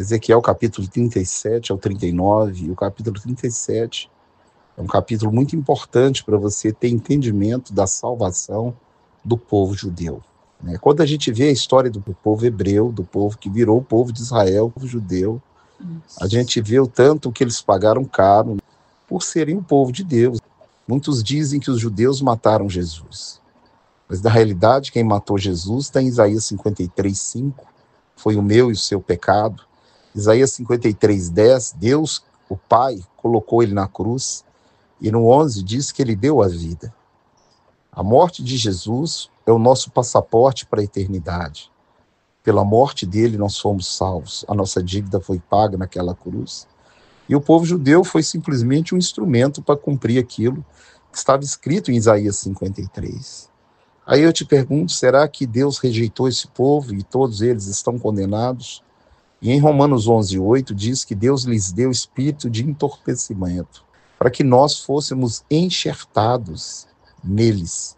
Ezequiel capítulo 37 ao 39, e o capítulo 37 é um capítulo muito importante para você ter entendimento da salvação do povo judeu. Quando a gente vê a história do povo hebreu, do povo que virou o povo de Israel, o povo judeu, a gente vê o tanto que eles pagaram caro por serem o povo de Deus. Muitos dizem que os judeus mataram Jesus, mas na realidade quem matou Jesus está em Isaías 53:5, foi o meu e o seu pecado. Isaías 53:10, Deus, o Pai, colocou ele na cruz, e no 11 diz que ele deu a vida. A morte de Jesus é o nosso passaporte para a eternidade. Pela morte dele nós fomos salvos, a nossa dívida foi paga naquela cruz. E o povo judeu foi simplesmente um instrumento para cumprir aquilo que estava escrito em Isaías 53. Aí eu te pergunto, será que Deus rejeitou esse povo e todos eles estão condenados? E em Romanos 11:8 diz que Deus lhes deu espírito de entorpecimento, para que nós fôssemos enxertados neles,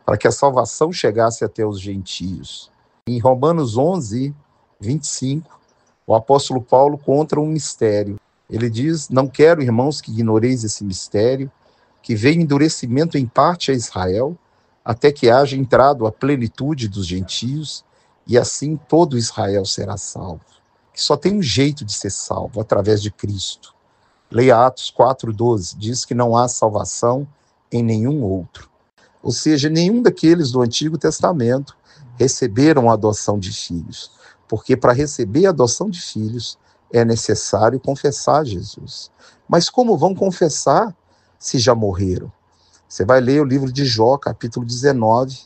para que a salvação chegasse até os gentios. Em Romanos 11:25, o apóstolo Paulo conta um mistério. Ele diz: não quero, irmãos, que ignoreis esse mistério, que veio endurecimento em parte a Israel, até que haja entrado a plenitude dos gentios, e assim todo Israel será salvo. Que só tem um jeito de ser salvo, através de Cristo. Leia Atos 4:12, diz que não há salvação em nenhum outro. Ou seja, nenhum daqueles do Antigo Testamento receberam a adoção de filhos, porque para receber a adoção de filhos é necessário confessar Jesus. Mas como vão confessar se já morreram? Você vai ler o livro de Jó, capítulo 19,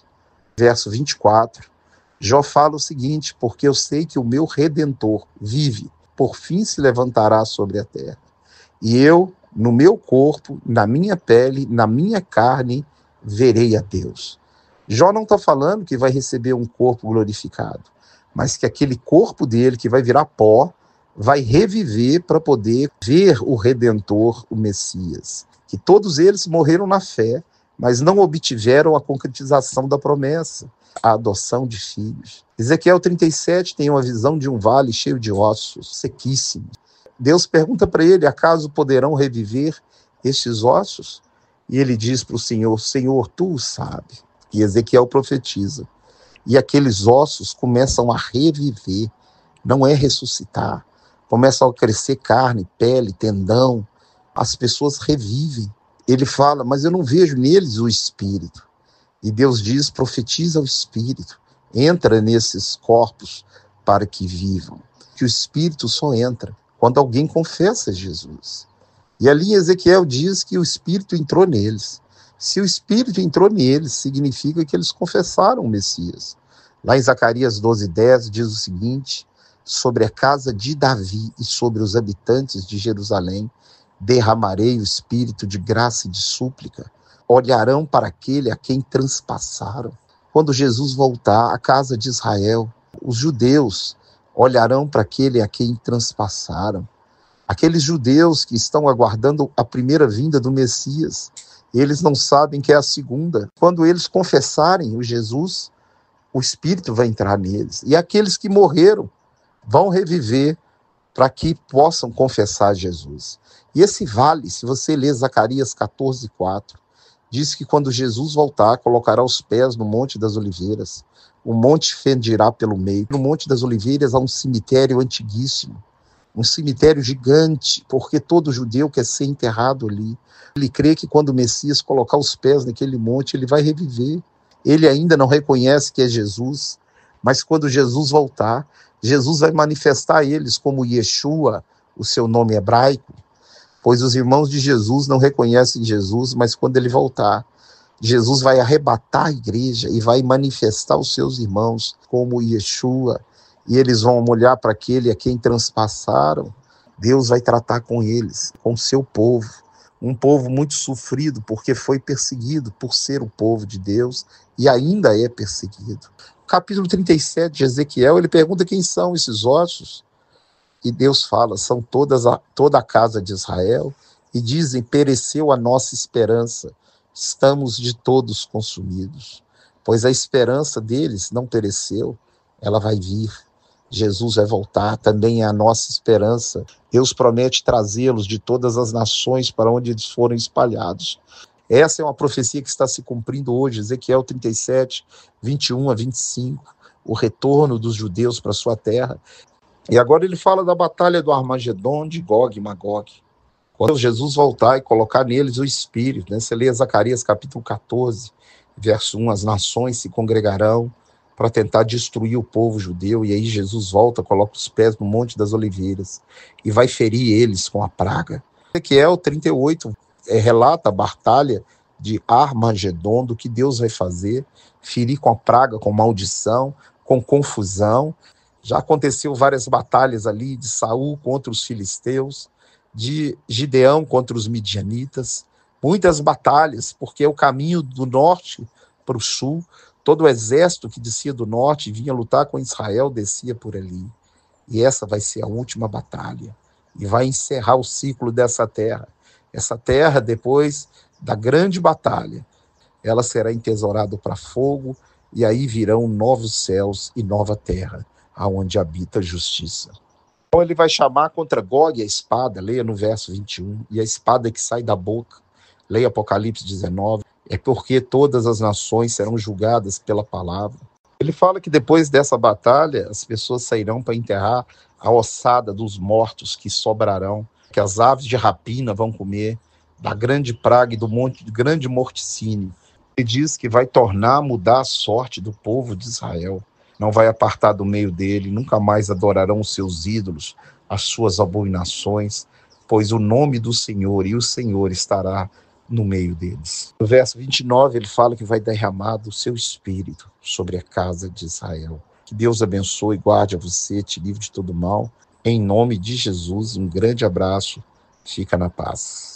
verso 24. Jó fala o seguinte: porque eu sei que o meu Redentor vive, por fim se levantará sobre a terra. E eu, no meu corpo, na minha pele, na minha carne, verei a Deus. Jó não está falando que vai receber um corpo glorificado, mas que aquele corpo dele, que vai virar pó, vai reviver para poder ver o Redentor, o Messias. Que todos eles morreram na fé, mas não obtiveram a concretização da promessa, a adoção de filhos. Ezequiel 37 tem uma visão de um vale cheio de ossos, sequíssimos. Deus pergunta para ele: acaso poderão reviver estes ossos? E ele diz para o Senhor: Senhor, tu o sabes. E Ezequiel profetiza. E aqueles ossos começam a reviver, não é ressuscitar. Começam a crescer carne, pele, tendão. As pessoas revivem. Ele fala: mas eu não vejo neles o Espírito. E Deus diz: profetiza o Espírito. Entra nesses corpos para que vivam. Que o Espírito só entra quando alguém confessa Jesus. E ali Ezequiel diz que o Espírito entrou neles. Se o Espírito entrou neles, significa que eles confessaram o Messias. Lá em Zacarias 12:10 diz o seguinte: sobre a casa de Davi e sobre os habitantes de Jerusalém, derramarei o espírito de graça e de súplica. Olharão para aquele a quem transpassaram. Quando Jesus voltar à casa de Israel, os judeus olharão para aquele a quem transpassaram. Aqueles judeus que estão aguardando a primeira vinda do Messias, eles não sabem que é a segunda. Quando eles confessarem o Jesus, o Espírito vai entrar neles. E aqueles que morreram vão reviver para que possam confessar Jesus. E esse vale, se você ler Zacarias 14:4, diz que quando Jesus voltar, colocará os pés no Monte das Oliveiras, o monte fendirá pelo meio. No Monte das Oliveiras há um cemitério antiguíssimo, um cemitério gigante, porque todo judeu quer ser enterrado ali. Ele crê que quando o Messias colocar os pés naquele monte, ele vai reviver. Ele ainda não reconhece que é Jesus, mas quando Jesus voltar, Jesus vai manifestar a eles como Yeshua, o seu nome hebraico, pois os irmãos de Jesus não reconhecem Jesus, mas quando ele voltar, Jesus vai arrebatar a igreja e vai manifestar os seus irmãos como Yeshua, e eles vão olhar para aquele a quem transpassaram. Deus vai tratar com eles, com o seu povo, um povo muito sofrido, porque foi perseguido por ser o povo de Deus e ainda é perseguido. Capítulo 37 de Ezequiel, ele pergunta quem são esses ossos, e Deus fala: são toda a casa de Israel, e dizem: pereceu a nossa esperança, estamos de todos consumidos. Pois a esperança deles não pereceu, ela vai vir. Jesus vai voltar, também é a nossa esperança. Deus promete trazê-los de todas as nações para onde eles foram espalhados. Essa é uma profecia que está se cumprindo hoje, Ezequiel 37, 21 a 25, o retorno dos judeus para sua terra. E agora ele fala da batalha do Armagedon, de Gog e Magog. Quando Jesus voltar e colocar neles o Espírito, né? Você lê Zacarias capítulo 14, verso 1, as nações se congregarão para tentar destruir o povo judeu, e aí Jesus volta, coloca os pés no Monte das Oliveiras e vai ferir eles com a praga. Ezequiel 38 relata a batalha de Armagedon, do que Deus vai fazer, ferir com a praga, com maldição, com confusão. Já aconteceu várias batalhas ali, de Saul contra os filisteus, de Gideão contra os midianitas, muitas batalhas, porque é o caminho do norte para o sul. Todo o exército que descia do norte e vinha lutar com Israel descia por ali. E essa vai ser a última batalha. E vai encerrar o ciclo dessa terra. Essa terra, depois da grande batalha, ela será entesourada para fogo, e aí virão novos céus e nova terra, aonde habita a justiça. Então ele vai chamar contra Gog a espada, leia no verso 21, e a espada que sai da boca, leia Apocalipse 19, é porque todas as nações serão julgadas pela palavra. Ele fala que depois dessa batalha, as pessoas sairão para enterrar a ossada dos mortos que sobrarão, que as aves de rapina vão comer, da grande praga e do grande morticínio. Ele diz que vai mudar a sorte do povo de Israel. Não vai apartar do meio dele, nunca mais adorarão os seus ídolos, as suas abominações, pois o nome do Senhor e o Senhor estará no meio deles. No verso 29, ele fala que vai derramar do seu espírito sobre a casa de Israel. Que Deus abençoe e guarde a você, te livre de todo mal. Em nome de Jesus, um grande abraço. Fica na paz.